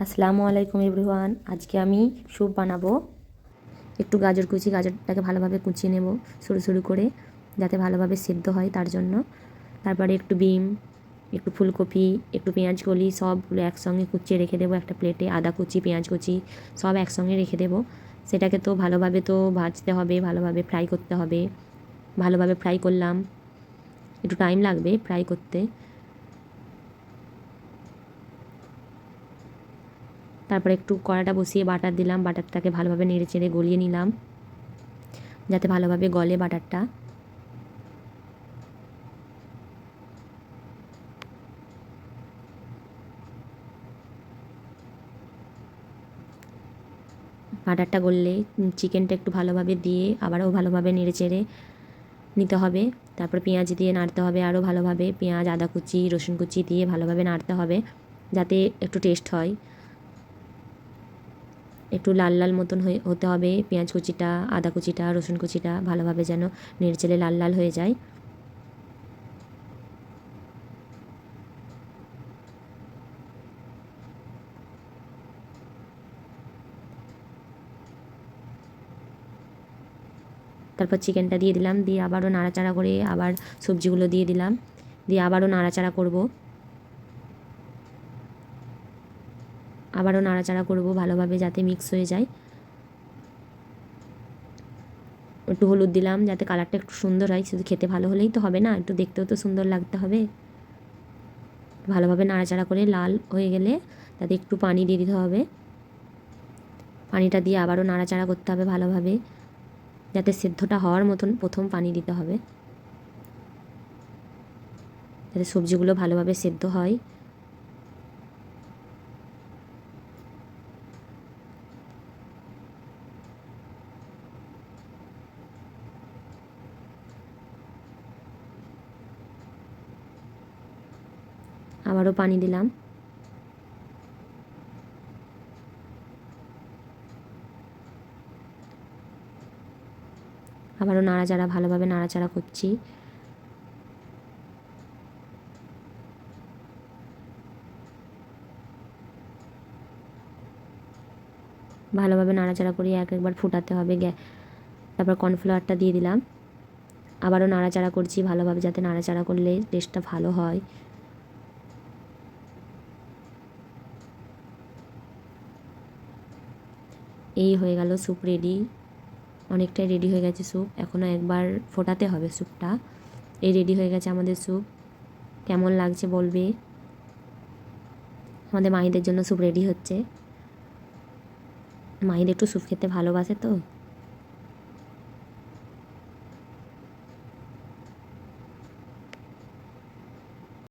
আসসালামু আলাইকুম এভরিওয়ান। আজকে আমি স্যুপ বানাবো। একটু গাজর কুচি, গাজরটাকে ভালোভাবে কুচিয়ে নেব সরু সরু করে, যাতে ভালোভাবে সেদ্ধ হয় তার জন্য। তারপরে একটু বিম, একটু ফুলকপি, একটু পেঁয়াজ কলি সবগুলো একসঙ্গে কুচিয়ে রেখে দেবো একটা প্লেটে। আদা কুচি, পেঁয়াজ কুচি সব একসঙ্গে রেখে দেবো। সেটাকে তো ভালোভাবে তো ভাজতে হবে, ভালোভাবে ফ্রাই করতে হবে। ভালোভাবে ফ্রাই করলাম, একটু টাইম লাগবে ফ্রাই করতে। তারপরে একটু কড়াটা বসিয়ে বাটার দিলাম, বাটারটাকে ভালোভাবে নেড়ে চেড়ে গলিয়ে নিলাম যাতে ভালোভাবে গলে বাটারটা। বাটারটা গললে চিকেনটা একটু ভালোভাবে দিয়ে আবারও ভালোভাবে নেড়ে চেড়ে নিতে হবে। তারপর পেঁয়াজ দিয়ে নাড়তে হবে আরও ভালোভাবে, পেঁয়াজ, আদা কুচি, রসুন কুচি দিয়ে ভালোভাবে নাড়তে হবে যাতে একটু টেস্ট হয়। একটু লাল লাল মতন হতে হবে পেঁয়াজ কুচিটা, আদা কুচিটা, রসুন কুচিটা ভালোভাবে যেন নেড়ে চেড়ে লাল লাল হয়ে যায়। তারপর চিকেনটা দিয়ে দিলাম, দিয়ে আবারও নাড়াচাড়া করে আবার সবজিগুলো দিয়ে দিলাম, দিয়ে আবারও নাড়াচাড়া করব, আবারও নাড়াচাড়া করব ভালোভাবে যাতে মিক্স হয়ে যায়। একটু হলুদ দিলাম যাতে কালারটা একটু সুন্দর হয়, শুধু খেতে ভালো হলেই তো হবে না, একটু দেখতেও তো সুন্দর লাগতে হবে। ভালোভাবে নাড়াচাড়া করে লাল হয়ে গেলে তাতে একটু পানি দিয়ে দিতে হবে। পানিটা দিয়ে আবারও নাড়াচাড়া করতে হবে ভালোভাবে, যাতে সেদ্ধটা হওয়ার মতন প্রথম পানি দিতে হবে, যাতে সবজিগুলো ভালোভাবে সেদ্ধ হয়। আবারও পানি দিলাম, আবারও নাড়াচাড়া, ভালোভাবে নাড়াচাড়া করছি। ভালোভাবে নাড়াচাড়া করে একবার ফুটাতে হবে তারপর কর্নফ্লাওয়ারটা দিয়ে দিলাম, আবারও নাড়াচাড়া করছি ভালোভাবে, যাতে নাড়াচাড়া করলে টেস্টটা ভালো হয়। এই হয়ে গেল স্যুপ রেডি, অনেকটাই রেডি হয়ে গেছে স্যুপ, এখনও একবার ফোটাতে হবে স্যুপটা। এই রেডি হয়ে গেছে আমাদের স্যুপ। কেমন লাগছে বলবে। আমাদের মাহিদের জন্য স্যুপ রেডি হচ্ছে। মাহিদ একটু স্যুপ খেতে ভালোবাসে তো।